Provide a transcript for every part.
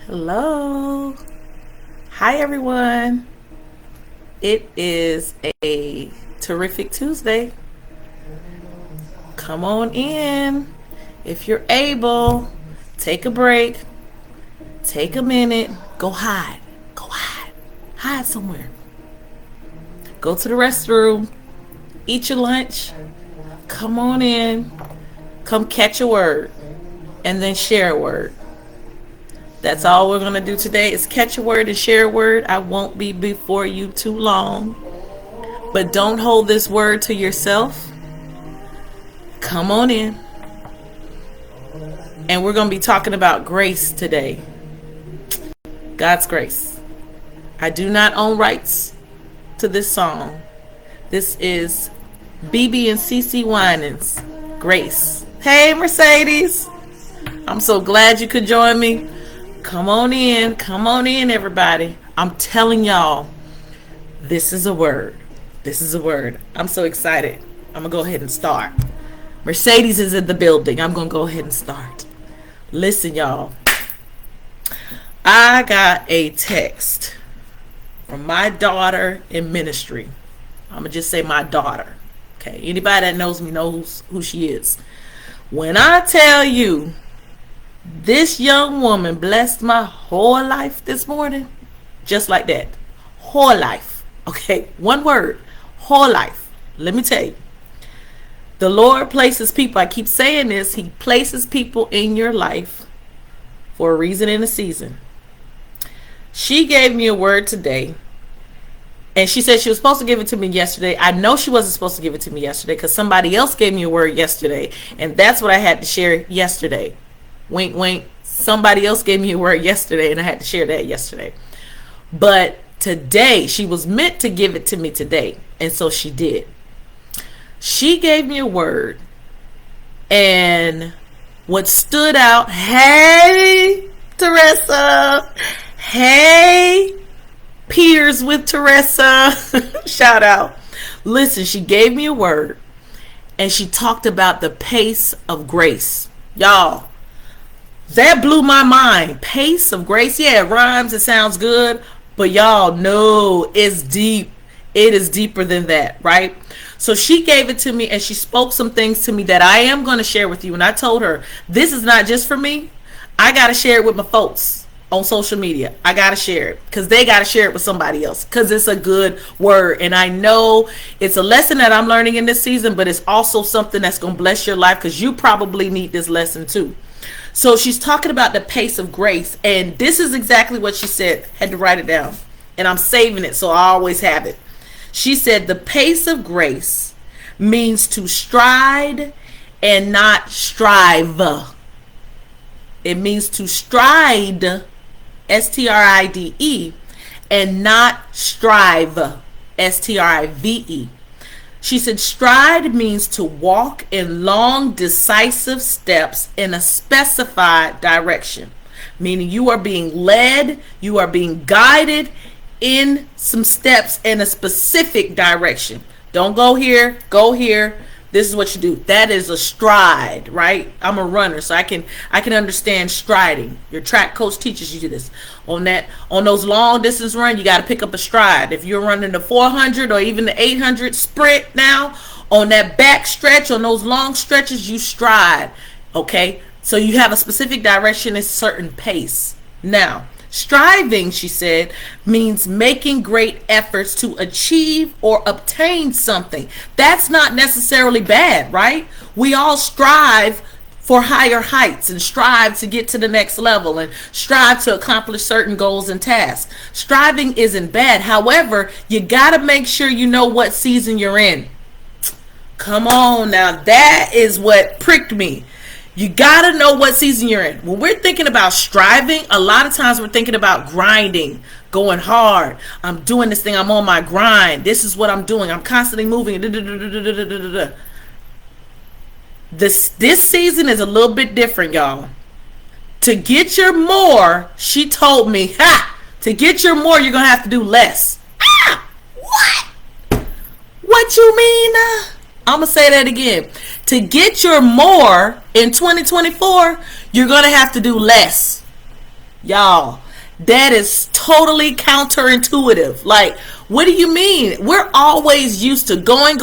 Hello. Hi, everyone. It is a terrific Tuesday. Come on in. If you're able, take a break, take a minute, go hide. Go hide. Hide somewhere. Go to the restroom, eat your lunch, come on in, come catch a word, and then share a word. That's all we're going to do today is catch a word and share a word. I won't be before you too long. But don't hold this word to yourself. Come on in. And we're going to be talking about grace today. God's grace. I do not own rights to this song. This is BB and CC Winans, Grace. Hey, Mercedes. I'm so glad you could join me. Come on in, everybody. I'm telling y'all, this is a word. This is a word. I'm so excited. I'm going to go ahead and start. Mercedes is in the building. I'm going to go ahead and start. Listen, y'all. I got a text from my daughter in ministry. I'm going to just say my daughter. Okay. Anybody that knows me knows who she is. When I tell you, this young woman blessed my whole life this morning. Just like that. Whole life. Okay. One word. Whole life. Let me tell you. The Lord places people. I keep saying this. He places people in your life for a reason and a season. She gave me a word today. And she said she was supposed to give it to me yesterday. I know she wasn't supposed to give it to me yesterday because somebody else gave me a word yesterday. And that's what I had to share yesterday. Wink, wink. Somebody else gave me a word yesterday, and I had to share that yesterday. But today, she was meant to give it to me today, and so she did. She gave me a word, and what stood out, hey, Teresa, hey, Peers with Teresa, shout out. Listen, she gave me a word, and she talked about the pace of grace. Y'all. That blew my mind. Pace of grace. Yeah, it rhymes. It sounds good. But y'all know it's deep. It is deeper than that, right? So she gave it to me and she spoke some things to me that I am going to share with you. And I told her, this is not just for me. I got to share it with my folks on social media. I got to share it because they got to share it with somebody else because it's a good word. And I know it's a lesson that I'm learning in this season, but it's also something that's going to bless your life because you probably need this lesson too. So she's talking about the pace of grace. And this is exactly what she said. Had to write it down. And I'm saving it so I always have it. She said the pace of grace means to stride and not strive. It means to stride, S-T-R-I-D-E, and not strive, S-T-R-I-V-E. She said stride means to walk in long, decisive steps in a specified direction, meaning you are being led, you are being guided in some steps in a specific direction. Don't go here, go here. This is what you do. That is a stride, right? I'm a runner, so I can understand striding. Your track coach teaches you this. On those long distance run, you got to pick up a stride. If you're running the 400 or even the 800 sprint now, on that back stretch, on those long stretches, you stride. Okay, so you have a specific direction, a certain pace. Now, striving, she said, means making great efforts to achieve or obtain something. That's not necessarily bad, right? We all strive for higher heights and strive to get to the next level and strive to accomplish certain goals and tasks. Striving isn't bad. However, you got to make sure you know what season you're in. Come on now. That is what pricked me. You got to know what season you're in. When we're thinking about striving, a lot of times we're thinking about grinding, going hard. I'm doing this thing. I'm on my grind. This is what I'm doing. I'm constantly moving. This season is a little bit different, y'all. To get your more, she told me, to get your more, you're going to have to do less. What? What you mean? I'm going to say that again. To get your more in 2024, you're going to have to do less. Y'all, that is totally counterintuitive. Like, what do you mean? We're always used to going,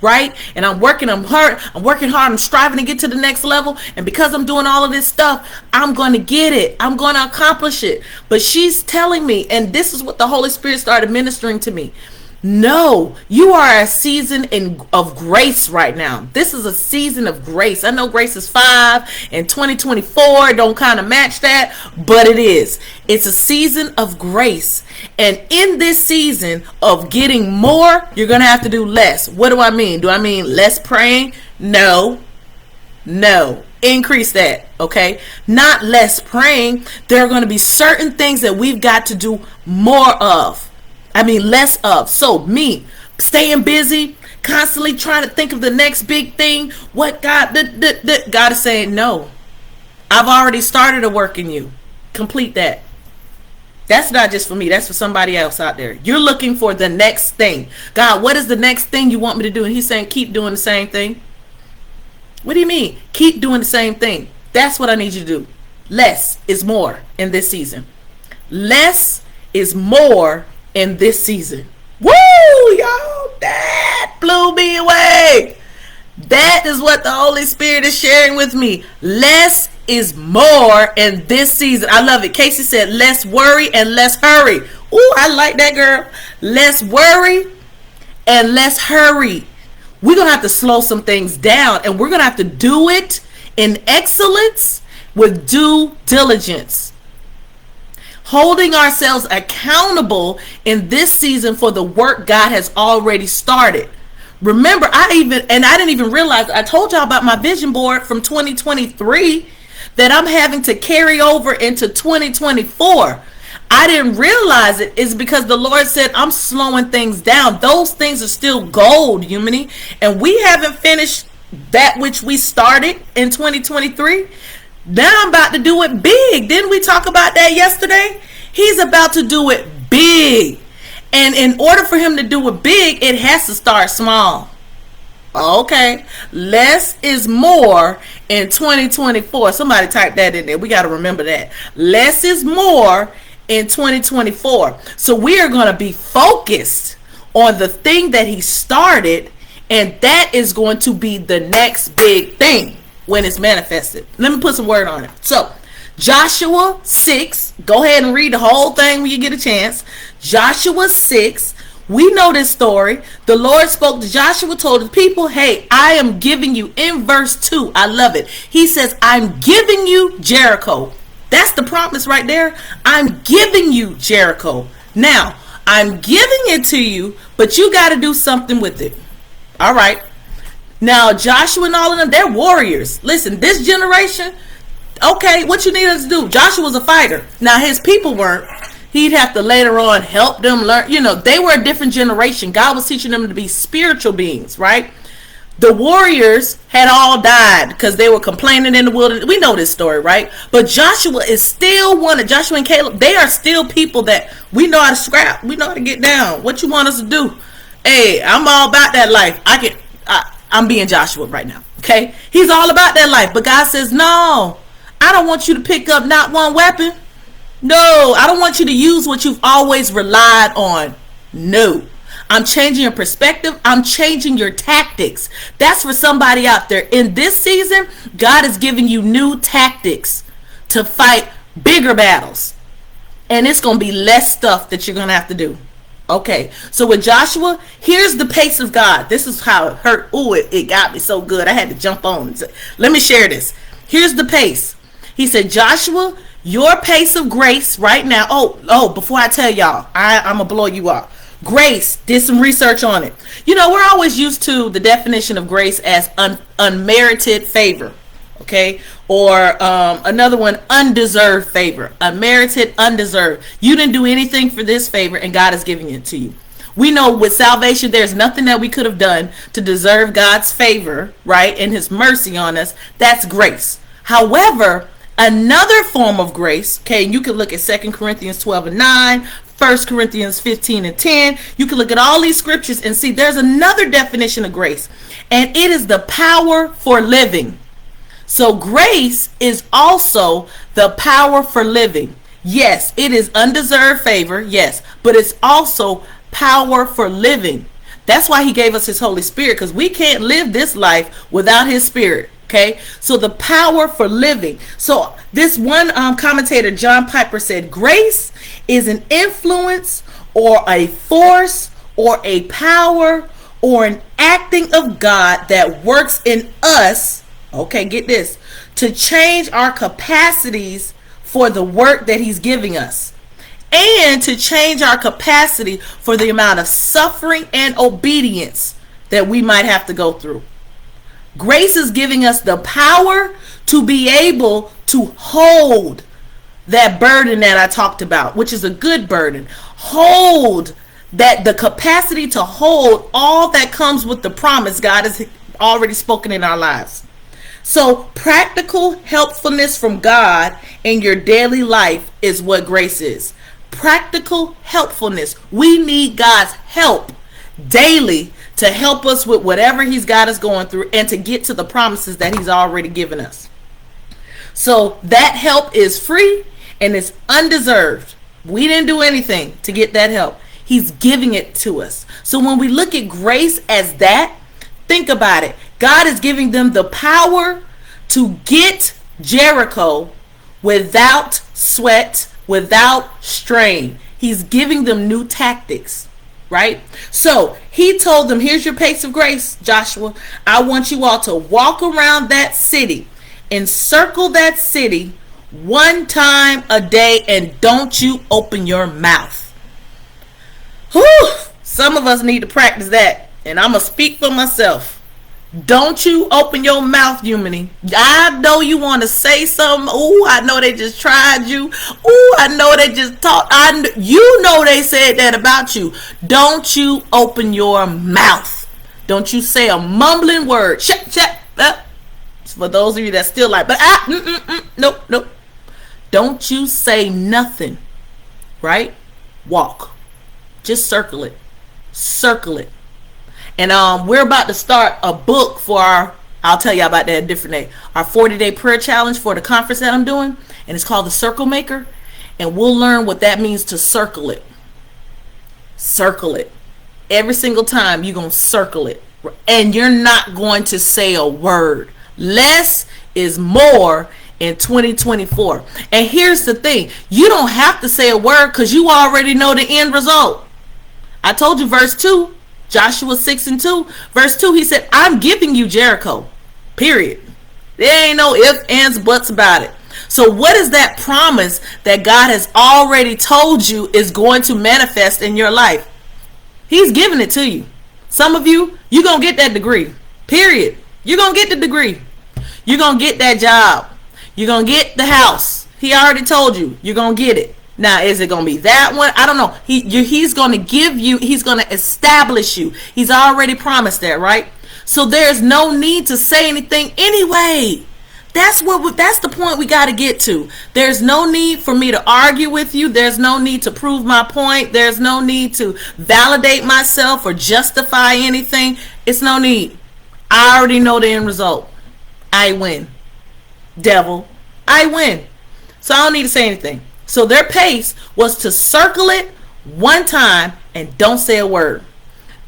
right? And I'm working hard, I'm striving to get to the next level. And because I'm doing all of this stuff, I'm going to get it. I'm going to accomplish it. But she's telling me, and this is what the Holy Spirit started ministering to me. No, you are a season of grace right now. This is a season of grace. I know grace is 5 and 2024 don't kind of match that, but it is. It's a season of grace. And in this season of getting more, you're going to have to do less. What do I mean? Do I mean less praying? No. Increase that, okay? Not less praying. There are going to be certain things that we've got to do more of. Less of. So me staying busy, constantly trying to think of the next big thing. What God is saying, no. I've already started a work in you. Complete that. That's not just for me. That's for somebody else out there. You're looking for the next thing. God, what is the next thing you want me to do? And he's saying, keep doing the same thing. What do you mean? Keep doing the same thing. That's what I need you to do. Less is more in this season. Less is more in this season. Woo, y'all, that blew me away. That is what the Holy Spirit is sharing with me. Less is more in this season. I love it. Casey said less worry and less hurry. Ooh, I like that, girl. Less worry and less hurry. We're going to have to slow some things down, and we're going to have to do it in excellence with due diligence. Holding ourselves accountable in this season for the work God has already started. Remember, I didn't even realize, I told y'all about my vision board from 2023 that I'm having to carry over into 2024. I didn't realize it is because the Lord said I'm slowing things down. Those things are still gold, Humany, and we haven't finished that which we started in 2023. Now I'm about to do it big. Didn't we talk about that yesterday? He's about to do it big. And in order for him to do it big, it has to start small. Okay. Less is more in 2024. Somebody type that in there. We got to remember that. Less is more in 2024. So we are going to be focused on the thing that he started, and that is going to be the next big thing when it's manifested. Let me put some word on it. So Joshua 6, go ahead and read the whole thing when you get a chance. Joshua 6, we know this story. The Lord spoke to Joshua, told the people, hey, I am giving you, in verse 2, I love it. He says, I'm giving you Jericho. That's the promise right there. I'm giving you Jericho. Now, I'm giving it to you, but you got to do something with it. All right. Now, Joshua and all of them, they're warriors. Listen, this generation, okay, what you need us to do? Joshua was a fighter. Now, his people weren't. He'd have to later on help them learn. They were a different generation. God was teaching them to be spiritual beings, right? The warriors had all died because they were complaining in the wilderness. We know this story, right? But Joshua is still Joshua and Caleb, they are still people that we know how to scrap. We know how to get down. What you want us to do? Hey, I'm all about that life. I'm being Joshua right now, okay? He's all about that life. But God says, no, I don't want you to pick up not one weapon. No, I don't want you to use what you've always relied on. No. I'm changing your perspective. I'm changing your tactics. That's for somebody out there. In this season, God is giving you new tactics to fight bigger battles. And it's going to be less stuff that you're going to have to do. Okay, so with Joshua, here's the pace of God. This is how it hurt. Ooh, it got me so good. I had to jump on. Let me share this. Here's the pace. He said, Joshua, your pace of grace right now. Oh, before I tell y'all, I'm going to blow you up. Grace, did some research on it. We're always used to the definition of grace as unmerited favor. Okay, or another one, undeserved favor. Unmerited, undeserved. You didn't do anything for this favor, and God is giving it to you. We know with salvation, there's nothing that we could have done to deserve God's favor, right, and his mercy on us. That's grace. However, another form of grace, okay, you can look at 2 Corinthians 12 and 9, 1 Corinthians 15 and 10. You can look at all these scriptures and see there's another definition of grace, and it is the power for living. So grace is also the power for living. Yes, it is undeserved favor, yes, but it's also power for living. That's why he gave us his Holy Spirit, because we can't live this life without his Spirit. Okay, so the power for living. So this one commentator, John Piper, said grace is an influence or a force or a power or an acting of God that works in us. Okay, get this, to change our capacities for the work that he's giving us, and to change our capacity for the amount of suffering and obedience that we might have to go through. Grace is giving us the power to be able to hold that burden that I talked about, which is a good burden. Hold that, the capacity to hold all that comes with the promise God has already spoken in our lives. So practical helpfulness from God in your daily life is what grace is. Practical helpfulness. We need God's help daily to help us with whatever he's got us going through and to get to the promises that he's already given us. So that help is free and it's undeserved. We didn't do anything to get that help. He's giving it to us. So when we look at grace as that, think about it. God is giving them the power to get Jericho without sweat, without strain. He's giving them new tactics, right? So he told them, here's your pace of grace, Joshua. I want you all to walk around that city, encircle that city one time a day, and don't you open your mouth. Whew, some of us need to practice that, and I'm going to speak for myself. Don't you open your mouth, Humany. I know you want to say something. Ooh, I know they just tried you. Ooh, I know they just talked. You know they said that about you. Don't you open your mouth. Don't you say a mumbling word. Shut. For those of you that still like, but nope. Don't you say nothing, right? Walk. Just circle it. Circle it. And we're about to start a book for I'll tell you about that a different day, our 40-day prayer challenge for the conference that I'm doing. And it's called the Circle Maker. And we'll learn what that means to circle it. Circle it. Every single time you're going to circle it. And you're not going to say a word. Less is more in 2024. And here's the thing. You don't have to say a word because you already know the end result. I told you verse 2. Joshua 6:2, verse 2, he said, I'm giving you Jericho, period. There ain't no ifs, ands, buts about it. So what is that promise that God has already told you is going to manifest in your life? He's giving it to you. Some of you, you're going to get that degree, period. You're going to get the degree. You're going to get that job. You're going to get the house. He already told you, you're going to get it. Now, is it going to be that one? I don't know. He's going to give you, he's going to establish you. He's already promised that, right? So there's no need to say anything anyway. That's the point we got to get to. There's no need for me to argue with you. There's no need to prove my point. There's no need to validate myself or justify anything. It's no need. I already know the end result. I win. Devil, I win. So I don't need to say anything. So their pace was to circle it one time and don't say a word.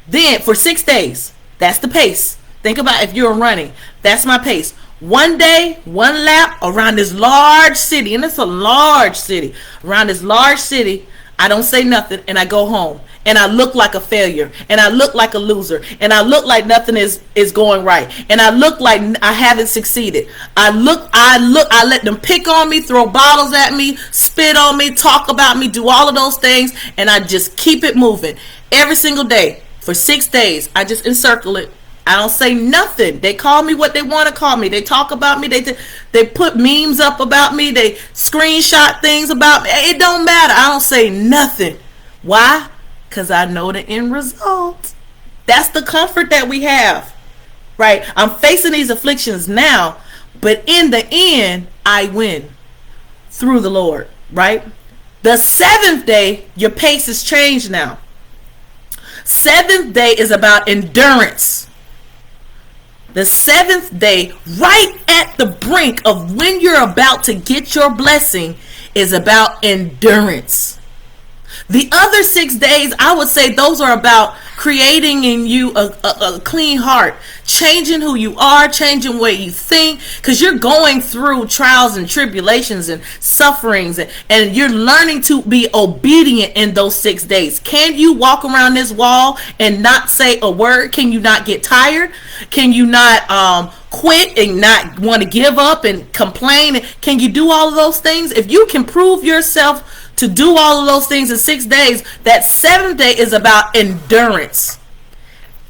Then for 6 days, that's the pace. Think about if you're running. That's my pace. One day, one lap around this large city. And it's a large city. Around this large city, I don't say nothing and I go home. And I look like a failure. And I look like a loser. And I look like nothing is going right. And I look like I haven't succeeded. I let them pick on me, throw bottles at me, spit on me, talk about me, do all of those things. And I just keep it moving. Every single day for 6 days, I just encircle it. I don't say nothing. They call me what they want to call me. They talk about me. They put memes up about me. They screenshot things about me. It don't matter. I don't say nothing. Why? Because I know the end result. That's the comfort that we have, right? I'm facing these afflictions now, but in the end, I win through the Lord, right? The 7th day, your pace has changed now. 7th day is about endurance. The seventh day, right at the brink of when you're about to get your blessing, is about endurance. The other 6 days, I would say those are about creating in you a clean heart, changing who you are, changing what you think, because you're going through trials and tribulations and sufferings, and you're learning to be obedient in those 6 days. Can you walk around this wall and not say a word? Can you not get tired? Can you not quit and not want to give up and complain? Can you do all of those things? If you can prove yourself to do all of those things in 6 days, that seventh day is about endurance.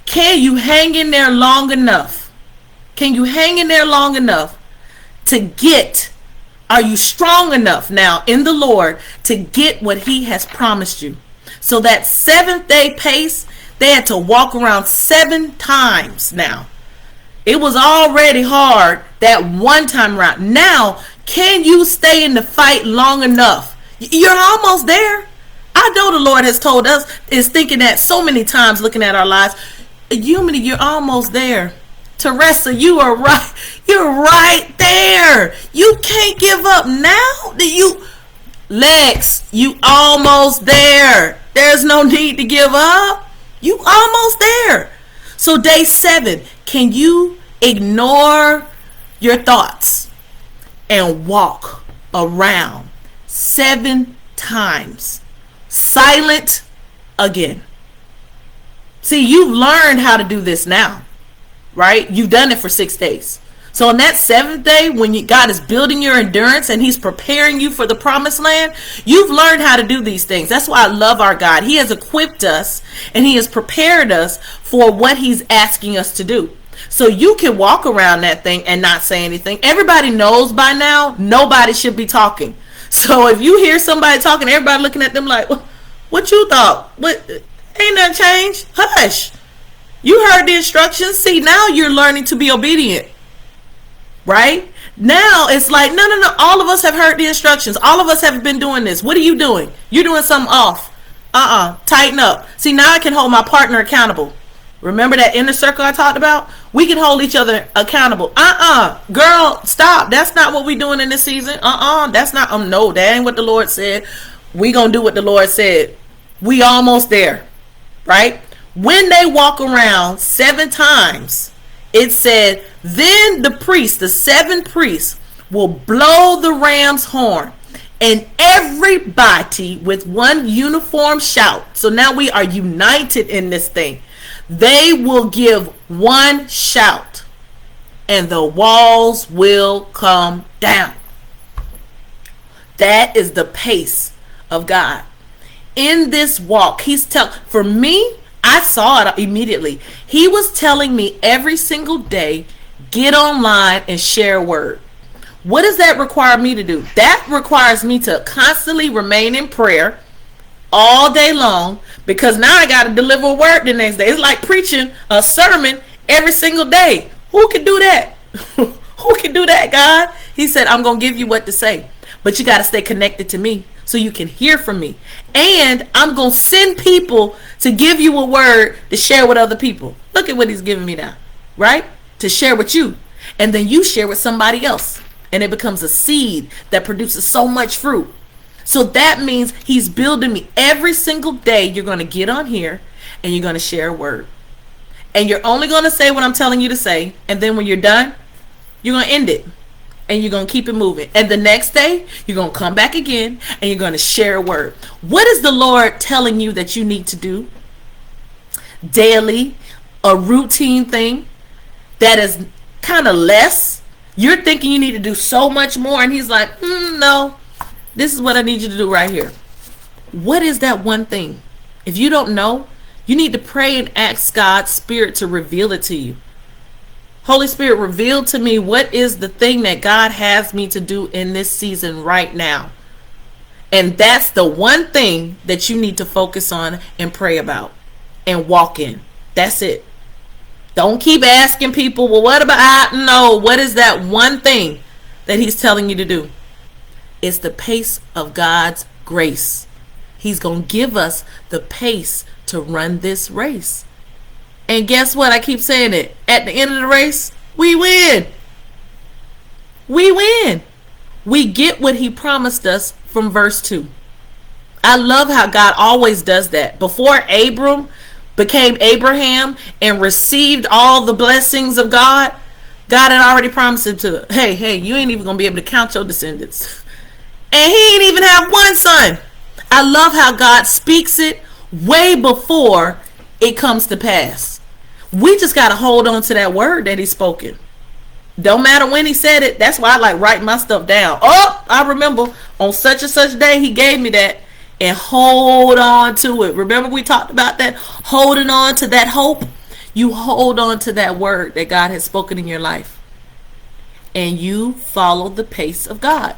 Can you hang in there long enough? Can you hang in there long enough to get, are you strong enough now in the Lord to get what he has promised you? So that seventh day pace, they had to walk around 7 times now. It was already hard that one time around. Now, can you stay in the fight long enough? You're almost there. I know the Lord has told us, is thinking that so many times looking at our lives. Humanity, you're almost there. Teresa, you are right. You're right there. You can't give up now. Lex, you almost there. There's no need to give up. You almost there. So day 7, can you ignore your thoughts and walk around 7 times? Silent again. See, you've learned how to do this now, right? You've done it for 6 days. So on that 7th day, when God is building your endurance and he's preparing you for the promised land, you've learned how to do these things. That's why I love our God. He has equipped us and he has prepared us for what he's asking us to do. So you can walk around that thing and not say anything. Everybody knows by now, nobody should be talking. So if you hear somebody talking, everybody looking at them like, what you thought? What? Ain't nothing changed. Hush. You heard the instructions. See, now you're learning to be obedient. Right? Now it's like, no. All of us have heard the instructions. All of us have been doing this. What are you doing? You're doing something off. Tighten up. See, now I can hold my partner accountable. Remember that inner circle I talked about? We can hold each other accountable. Girl, stop. That's not what we doing in this season. That's not, no, that ain't what the Lord said. We gonna do what the Lord said. We almost there, right? When they walk around 7 times, it said, then the 7 priests will blow the ram's horn, and everybody with one uniform shout. So now we are united in this thing. They will give one shout, and the walls will come down. That is the pace of God. In this walk, for me, I saw it immediately. He was telling me every single day, get online and share a word. What does that require me to do? That requires me to constantly remain in prayer all day long, because now I got to deliver a word the next day. It's like preaching a sermon every single day. Who can do that? Who can do that, God? He said, I'm going to give you what to say, but you got to stay connected to me so you can hear from me. And I'm going to send people to give you a word to share with other people. Look at what he's giving me now, right? To share with you. And then you share with somebody else. And it becomes a seed that produces so much fruit. So that means he's building me every single day. You're going to get on here and you're going to share a word. And you're only going to say what I'm telling you to say. And then when you're done, you're going to end it. And you're going to keep it moving. And the next day, you're going to come back again and you're going to share a word. What is the Lord telling you that you need to do daily? A routine thing that is kind of less. You're thinking you need to do so much more. And he's like, no, this is what I need you to do right here. What is that one thing? If you don't know, you need to pray and ask God's Spirit to reveal it to you. Holy Spirit, reveal to me what is the thing that God has me to do in this season right now. And that's the one thing that you need to focus on and pray about and walk in. That's it. Don't keep asking people, well, what about, no, what is that one thing that he's telling you to do? It's the pace of God's grace. He's going to give us the pace to run this race. And guess what? I keep saying it. At the end of the race, We win. We win. We get what he promised us from verse 2. I love how God always does that. Before Abram became Abraham and received all the blessings of God, God had already promised him to, hey, you ain't even going to be able to count your descendants. And he ain't even have one son. I love how God speaks it way before it comes to pass. We just got to hold on to that word that he's spoken. Don't matter when he said it. That's why I like writing my stuff down. Oh, I remember on such and such day he gave me that. And hold on to it. Remember we talked about that? Holding on to that hope. You hold on to that word that God has spoken in your life. And you follow the pace of God.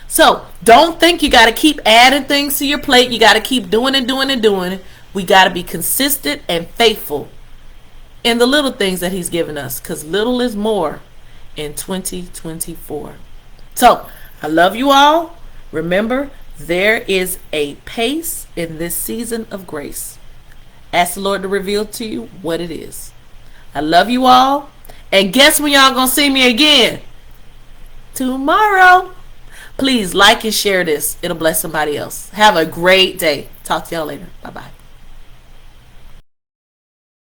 So don't think you got to keep adding things to your plate. You got to keep doing it. We got to be consistent and faithful in the little things that he's given us. Because little is more in 2024. So I love you all. Remember, there is a pace in this season of grace. Ask the Lord to reveal to you what it is. I love you all. And guess when y'all gonna see me again? Tomorrow. Please like and share this. It'll bless somebody else. Have a great day. Talk to y'all later. Bye-bye.